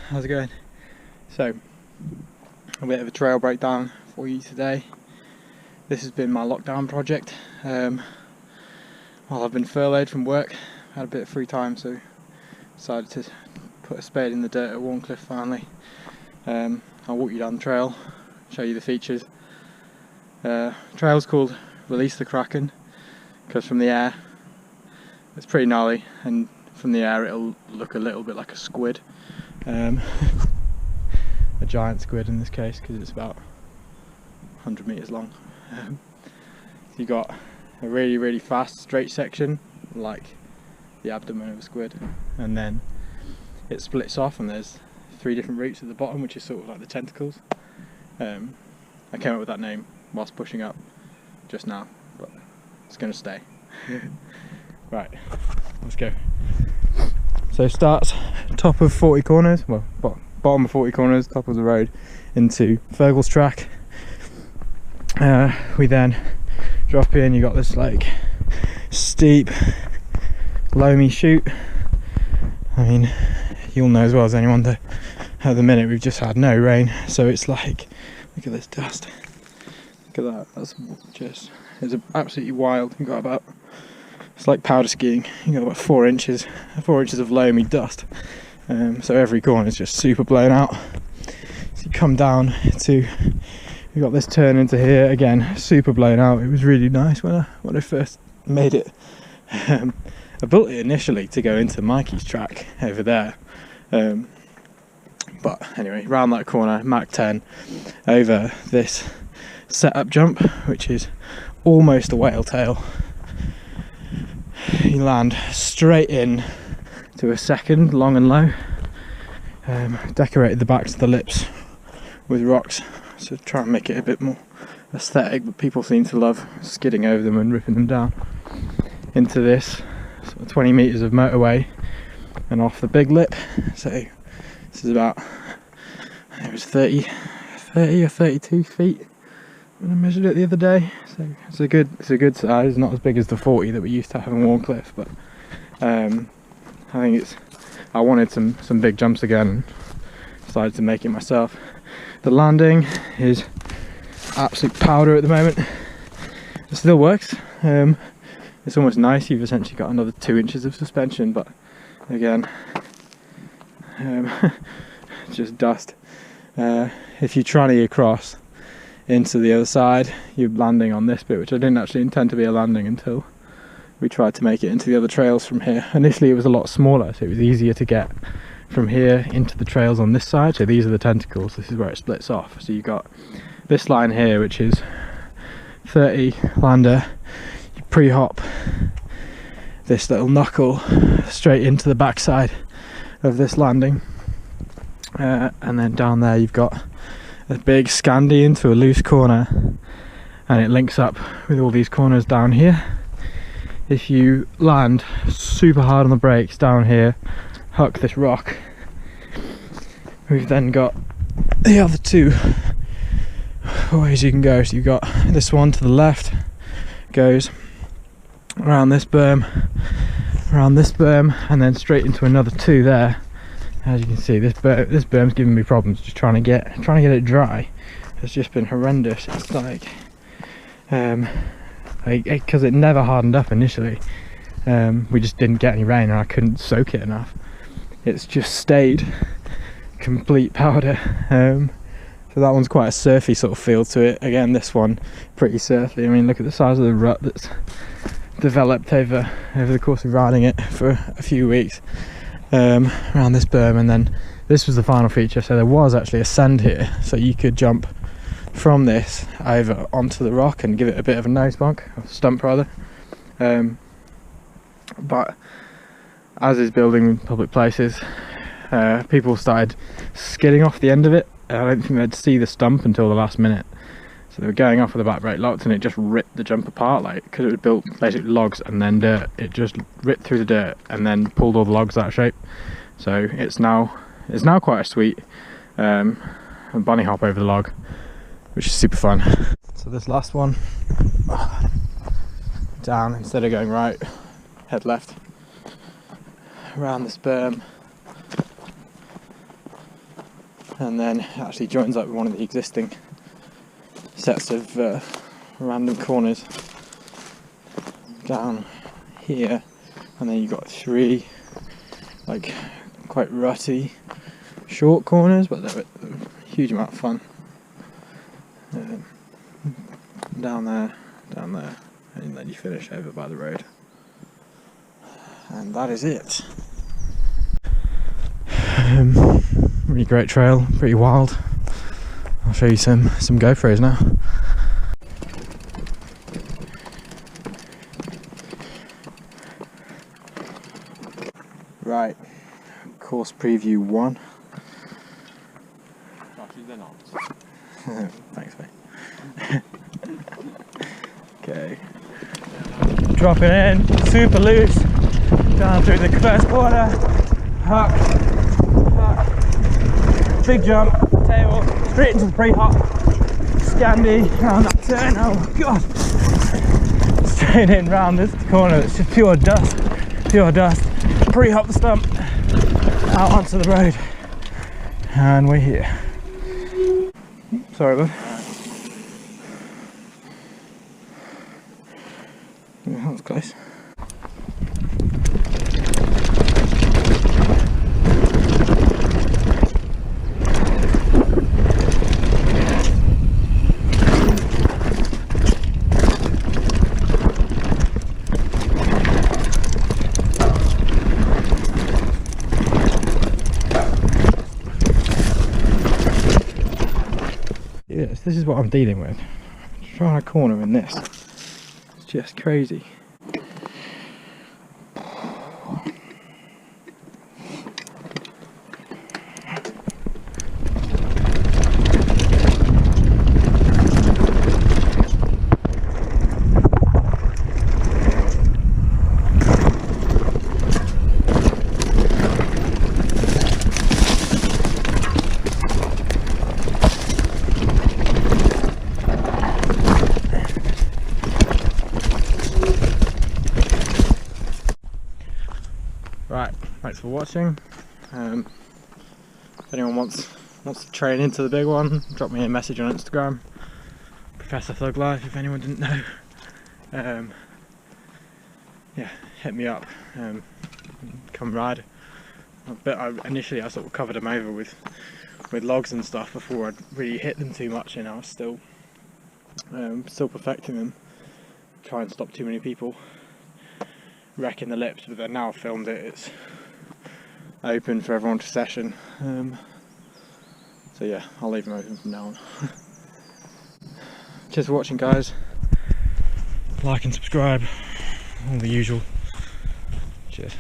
how's it going? So, a bit of a trail breakdown for you today. This has been my lockdown project. While I've been furloughed from work, had a bit of free time, so decided to put a spade in the dirt at Wharncliffe finally. I'll walk you down the trail, show you the features. Trail's called Release the Kraken, because from the air it's pretty gnarly, and from the air it'll look a little bit like a squid. A giant squid in this case, because it's about 100 metres long. You got a really fast straight section like the abdomen of a squid, and then it splits off and there's 3 different routes at the bottom, which is sort of like the tentacles. I came up with that name whilst pushing up just now, but it's going to stay. Right, let's go. So starts top of 40 corners, well, bottom of 40 corners, top of the road, into Fergal's track. We then drop in, you got this like steep, loamy chute. I mean, you'll know as well as anyone that at the minute we've just had no rain, so it's like, look at this dust. Look at that, that's just, it's absolutely wild. You've got about, it's like powder skiing, you've got about 4 inches of loamy dust. So every corner is just super blown out. So you come down to, you've got this turn into here, again, super blown out. It was really nice when I first made it. I built it initially to go into Mikey's track over there. But anyway, round that corner, Mach 10, over this setup jump, which is almost a whale tail. You land straight in to a second, long and low. Decorated the backs of the lips with rocks, so try and make it a bit more aesthetic, but people seem to love skidding over them and ripping them down. Into this sort of 20 metres of motorway and off the big lip. So this is about, it was 30 or 32 feet when I measured it the other day. So it's a good size, not as big as the 40 that we used to have in Wharncliffe, but I think I wanted some big jumps again and decided to make it myself. The landing is absolute powder at the moment. It still works. It's almost nice, you've essentially got another 2 inches of suspension, but again, just dust. If you're trying to get across into the other side, you're landing on this bit, which I didn't actually intend to be a landing until we tried to make it into the other trails from here. Initially it was a lot smaller, so it was easier to get from here into the trails on this side. So these are the tentacles, this is where it splits off. So you've got this line here, which is 30 lander. You pre-hop this little knuckle straight into the backside of this landing, and then down there you've got a big Scandi into a loose corner, and it links up with all these corners down here. If you land super hard on the brakes down here, huck this rock, we've then got the other 2 ways you can go. So you've got this one to the left, goes around this berm, and then straight into another 2 there. As you can see, this berm's giving me problems just trying to get it dry. It's just been horrendous. It's like because it never hardened up initially. We just didn't get any rain and I couldn't soak it enough. It's just stayed complete powder. So that one's quite a surfy sort of feel to it. Again, this one pretty surfy. I mean, look at the size of the rut that's developed over the course of riding it for a few weeks. Around this berm, and then this was the final feature. So there was actually a sand here, so you could jump from this over onto the rock and give it a bit of a nose bonk, or stump rather. But as is building in public places, people started skidding off the end of it. I don't think they'd see the stump until the last minute, so they were going off with the back brake locked, and it just ripped the jump apart, like, because it was built basically logs and then dirt. It just ripped through the dirt and then pulled all the logs out of shape. So it's now quite a sweet bunny hop over the log, which is super fun. So this last one, down, instead of going right, head left, around this berm, and then it actually joins up with one of the existing sets of random corners down here, and then you've got 3 like quite rutty short corners, but they're a huge amount of fun. Down there, and then you finish over by the road, and that is it. Really great trail, pretty wild. I'll show you some GoPros now. Right, course preview 1. Actually, they're not. Thanks, mate. Okay. Dropping in, super loose, down through the first corner, huck, big jump, table, straight into the pre-hop, Scandi, round that turn, oh god, straight in round this corner, it's just pure dust, pre-hop the stump, out onto the road, and we're here. Sorry bud. Yeah, that was close. Yes, this is what I'm dealing with. Trying to corner in this. It's just crazy. Right, thanks for watching. If anyone wants to train into the big one, drop me a message on Instagram. Professor Thug Life, if anyone didn't know. Yeah, hit me up. Come ride. Initially I sort of covered them over with logs and stuff before I'd really hit them too much, and I was still perfecting them. Try and stop too many people wrecking the lips, but then now I've filmed it, it's open for everyone to session. So yeah, I'll leave them open from now on. Cheers for watching guys. Like and subscribe, all the usual. Cheers.